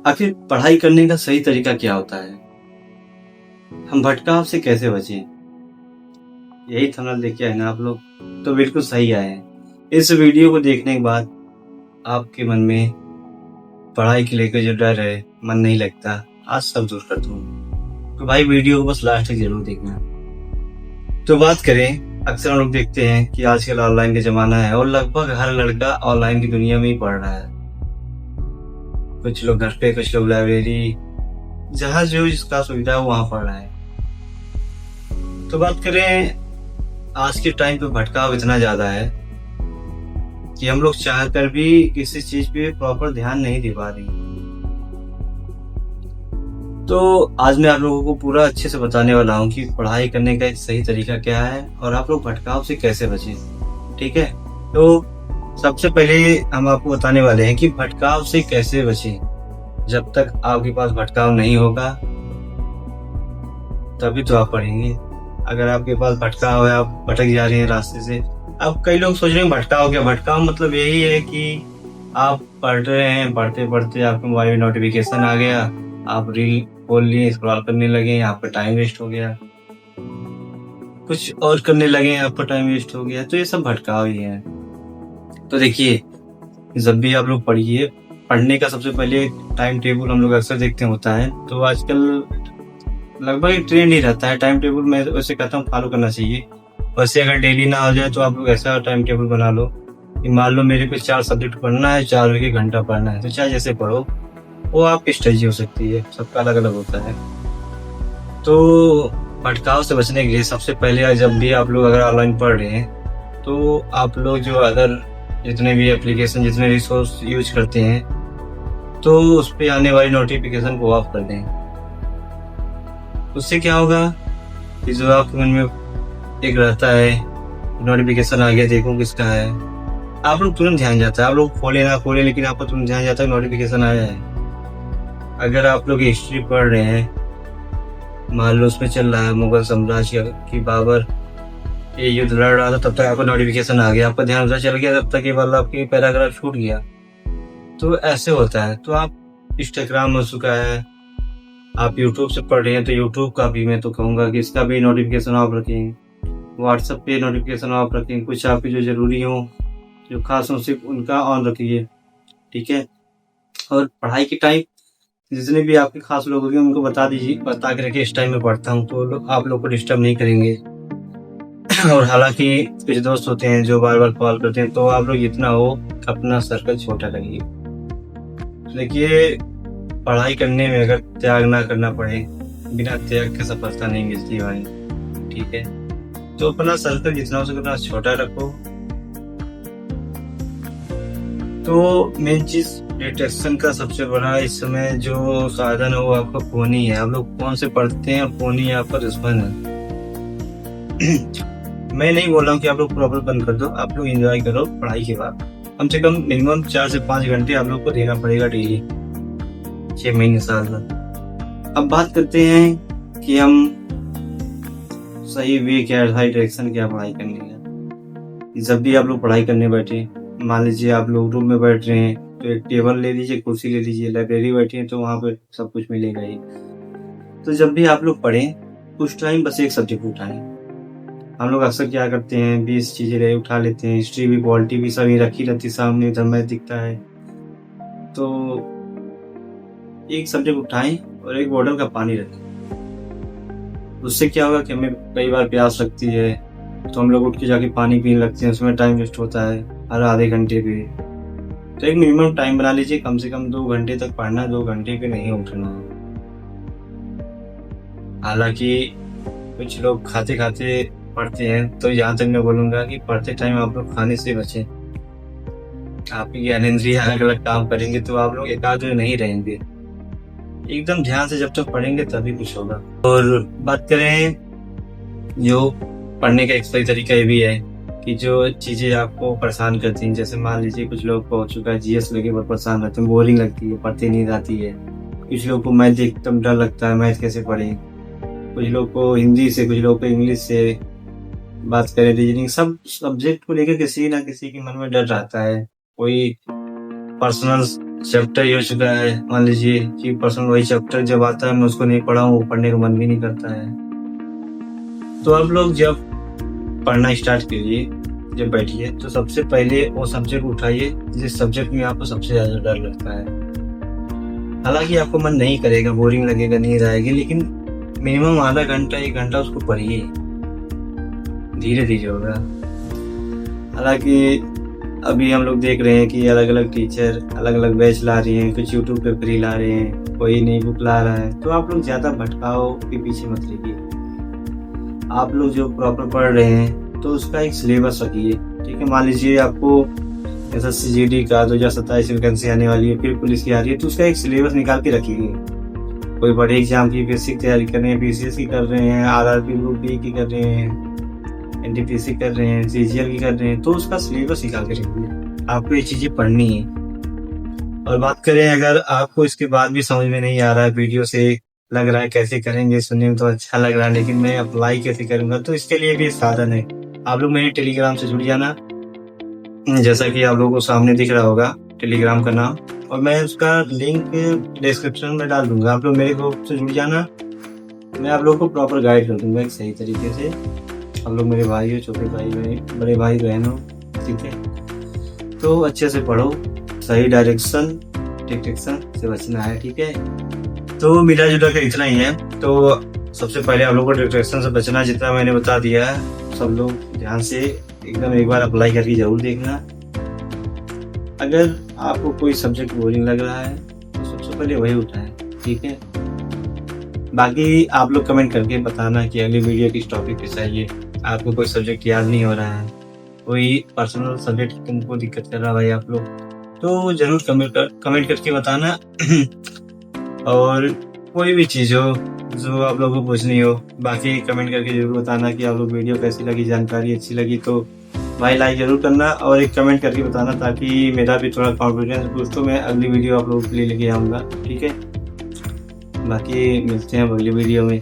आखिर पढ़ाई करने का सही तरीका क्या होता है? हम भटकाव से कैसे बचें? यही थंबनेल देख के आए ना आप लोग? तो बिल्कुल सही आए हैं। इस वीडियो को देखने के बाद आपके मन में पढ़ाई को लेकर जो डर है, मन नहीं लगता, आज सब दूर कर दूँगा। तो भाई वीडियो को बस लास्ट तक ज़रूर देखना। तो बात करें, अक्सर हम लोग देखते हैं कि आजकल ऑनलाइन का ज़माना है और लगभग हर लड़का ऑनलाइन की दुनिया में ही पढ़ रहा है। कुछ लोग घर पे, कुछ लोग लाइब्रेरी, जहाँ जो जिसका सुविधा है वहाँ पढ़ रहा है। तो बात करें, आज के टाइम पे भटकाव इतना ज़्यादा है कि हम लोग चाह कर भी किसी चीज़ पे प्रॉपर ध्यान नहीं दे पा रहे। तो आज मैं आप लोगों को पूरा अच्छे से बताने वाला हूँ कि पढ़ाई करने का एक सही तरीका क्या है और आप लोग भटकाव से कैसे बचें। ठीक है? तो सबसे पहले हम आपको बताने वाले हैं कि भटकाव से कैसे बचें। जब तक आपके पास भटकाव नहीं होगा तभी तो आप पढ़ेंगे। अगर आपके पास भटकाव है, आप भटक जा रहे हैं रास्ते से। अब कई लोग सोच रहे हैं भटकाव क्या? भटकाव मतलब यही है कि आप पढ़ रहे हैं, पढ़ते पढ़ते आपके मोबाइल में नोटिफिकेशन आ गया, आप रील खोल लिए, स्क्रॉल करने लगे, आपका टाइम वेस्ट हो गया, कुछ और करने लगे, आपका टाइम वेस्ट हो गया। तो ये सब भटकाव ही है। तो देखिए, जब भी आप लोग पढ़िए, पढ़ने का सबसे पहले टाइम टेबल हम लोग अक्सर देखते होता है। तो आजकल लगभग ट्रेंड ही रहता है टाइम टेबल। मैं वैसे कहता हूँ फॉलो करना चाहिए। वैसे अगर डेली ना हो जाए तो आप लोग ऐसा टाइम टेबल बना लो कि मान लो मेरे को 4 सब्जेक्ट पढ़ना है, 4 एक घंटा पढ़ना है, तो चाहे जैसे पढ़ो, वो आपकी स्ट्रेटजी हो सकती है, सबका अलग अलग होता है। तो भटकाव से बचने के लिए सबसे पहले, जब भी आप लोग अगर ऑनलाइन पढ़ रहे हैं तो आप लोग जो अगर जितने भी एप्लीकेशन, जितने रिसोर्स यूज करते हैं, तो उस पर आने वाली नोटिफिकेशन को ऑफ कर दें। उससे क्या होगा कि जो आपके मन में एक रहता है, नोटिफिकेशन आ गया, देखो किसका है, आप लोग तुरंत ध्यान जाता है। आप लोग खोले ना खोले, लेकिन आपको तुरंत ध्यान जाता है नोटिफिकेशन आया है। अगर आप लोग हिस्ट्री पढ़ रहे हैं, मान लो उसमें चल रहा है मुगल साम्राज्य की बाबर ये युद्ध लड़ रहा था, तब तक आपको नोटिफिकेशन आ गया, आपका ध्यान उधर चल गया, तब तक ये वाला आपकी पैराग्राफ छूट गया। तो ऐसे होता है। तो आप इंस्टाग्राम हो चुका है, आप यूट्यूब से पढ़ रहे हैं तो यूट्यूब का भी मैं तो कहूँगा कि इसका भी नोटिफिकेशन ऑफ रखें। व्हाट्सएप पे नोटिफिकेशन ऑफ रखें। कुछ आपके जो ज़रूरी हो, जो खास हो, सिर्फ उनका ऑन रखिए। ठीक है? और पढ़ाई के टाइम जितने भी आपके खास लोग होंगे उनको बता दीजिए, बता के रखिए इस टाइम में पढ़ता हूँ, तो आप लोग को डिस्टर्ब नहीं करेंगे। और हालांकि कुछ दोस्त होते हैं जो बार बार कॉल करते हैं, तो आप लोग जितना हो अपना सर्कल छोटा करिए। देखिए, पढ़ाई करने में अगर त्याग ना करना पड़े, बिना त्याग के सफलता नहीं मिलती भाई। ठीक है? तो अपना सर्कल जितना हो सके उतना छोटा रखो। तो मेन चीज डिस्ट्रैक्शन का सबसे बड़ा इस समय जो साधन है वो आपका फोन ही है। आप लोग फोन से पढ़ते हैं, फोन ही आपका दुश्मन है। मैं नहीं बोल रहा हूँ कि आप लोग प्रॉपर बंद कर दो, आप लोग एंजॉय करो पढ़ाई के बाद। कम से कम मिनिमम 4 से 5 घंटे आप लोग को देना पड़ेगा डेली, 6 महीने साल में। अब बात करते हैं कि हम सही वे क्या, सही डायरेक्शन क्या पढ़ाई करने का। जब भी आप लोग पढ़ाई करने बैठे, मान लीजिए आप लोग रूम में बैठ रहे हैं तो एक टेबल ले लीजिए, कुर्सी ले लीजिए। लाइब्रेरी बैठे हैं तो वहाँ पे सब कुछ मिलेगा ही। तो जब भी आप लोग पढ़ें, उस टाइम बस एक सब्जेक्ट उठाएं। हम लोग अक्सर क्या करते हैं, 20 चीजें उठा लेते हैं। हिस्ट्री भी, पॉलिटी भी, सभी रखी रहती सामने, इधर मैथ दिखता है। तो एक सब्जेक्ट उठाएं और एक बोतल का पानी रखें। उससे क्या होगा कि हमें कई बार प्यास लगती है तो हम लोग उठ के जाके पानी पीने लगते हैं, उसमें टाइम वेस्ट होता है हर आधे घंटे पे। तो एक मिनिमम टाइम बना लीजिए, कम से कम 2 घंटे तक पढ़ना, 2 घंटे पे नहीं उठना। हालांकि कुछ लोग खाते खाते पढ़ते हैं, तो यहाँ तक मैं बोलूंगा कि पढ़ते टाइम आप लोग खाने से बचें। आपकी ज्ञानेंद्रिय अलग अलग काम करेंगे तो आप लोग एकाग्र नहीं रहेंगे। एकदम ध्यान से जब तक पढ़ेंगे तभी कुछ होगा। और बात करें, जो पढ़ने का एक सही तरीका ये भी है कि जो चीजें आपको परेशान करती हैं, जैसे मान लीजिए कुछ लोग को हो चुका है जीएस लेके बहुत परेशान रहते हैं, बोरिंग लगती है, पढ़ते नींद आती है। कुछ लोग को मैथ एकदम डर लगता है, मैथ कैसे पढ़े। कुछ लोग को हिंदी से, कुछ लोग को इंग्लिश से। बात करें रीजनिंग, सब सब्जेक्ट को लेकर किसी ना किसी के मन में डर रहता है। कोई पर्सनल चैप्टर ये हो चुका है, मान लीजिए कि पर्सनल वही चैप्टर जब आता है मैं उसको नहीं पढ़ा हूँ, पढ़ने का मन भी नहीं करता है। तो आप लोग जब पढ़ना स्टार्ट कीजिए, जब बैठिए तो सबसे पहले वो सब्जेक्ट उठाइए जिस सब्जेक्ट में आपको सबसे ज़्यादा डर लगता है। हालांकि आपको मन नहीं करेगा, बोरिंग लगेगा, नींद आएगी, लेकिन मिनिमम आधा घंटा 1 घंटा उसको पढ़िए, धीरे धीरे होगा। हालांकि अभी हम लोग देख रहे हैं कि अलग अलग टीचर अलग अलग बैच ला रही हैं, कुछ यूट्यूब पे फ्री ला रहे हैं, कोई नई बुक ला रहा है। तो आप लोग ज़्यादा भटकाओ के पीछे मत लगिए। आप लोग जो प्रॉपर पढ़ रहे हैं तो उसका एक सिलेबस रखिए, ठीक है। मान लीजिए आपको SSC GD का 2027 वैकेंसी आने वाली है, फिर पुलिस की आ रही है, तो उसका एक सिलेबस निकाल के रखिए। कोई बड़े एग्जाम की बेसिक तैयारी कर रहे हैं, BCS की कर रहे हैं, RRB ग्रुप B की कर रहे हैं, NTPC कर रहे हैं, CGL की कर रहे हैं, तो उसका सिलेबस निकाल के रखिए। आपको ये चीज़ें पढ़नी है। और बात करें अगर आपको इसके बाद भी समझ में नहीं आ रहा है, वीडियो से लग रहा है कैसे करेंगे, सुनने में तो अच्छा लग रहा है लेकिन मैं अप्लाई कैसे करूंगा, तो इसके लिए भी साधन है। आप लोग मेरे टेलीग्राम से जुड़ जाना, जैसा कि आप लोगों को सामने दिख रहा होगा टेलीग्राम का नाम, और मैं उसका लिंक डिस्क्रिप्शन में डाल दूंगा। आप लोग मेरे ग्रुप से जुड़ जाना, मैं आप लोगों को प्रॉपर गाइड कर दूंगा एक सही तरीके से। आप लोग मेरे भाई हो, छोटे भाई हो, बड़े भाई बहन हो, ठीक है। तो अच्छे से पढ़ो, सही डायरेक्शन डिस्ट्रैक्शन से बचना है, ठीक है। तो मिला जुला कर इतना ही है। तो सबसे पहले आप लोगों को डिस्ट्रैक्शन से बचना, जितना मैंने बता दिया है सब लोग ध्यान से एकदम एक बार अप्लाई करके जरूर देखना। अगर आपको कोई सब्जेक्ट बोरिंग लग रहा है तो सबसे पहले वही उठाएं, ठीक है। बाकी आप लोग कमेंट करके बताना कि अगली वीडियो किस टॉपिक पे चाहिए। आपको कोई सब्जेक्ट याद नहीं हो रहा है, कोई पर्सनल सब्जेक्ट तुमको दिक्कत कर रहा है भाई आप लोग, तो जरूर कमेंट करके बताना। और कोई भी चीज़ हो जो आप लोगों को पूछनी हो, बाकी कमेंट करके जरूर बताना कि आप लोग वीडियो कैसी लगी, जानकारी अच्छी लगी तो भाई लाइक जरूर करना, और एक कमेंट करके बताना ताकि मेरा भी थोड़ा कॉन्फिडेंस बूस्ट हो, मैं अगली वीडियो आप लोगों के लिए लेके आऊँगा, ठीक है। बाकी मिलते हैं अगली वीडियो में।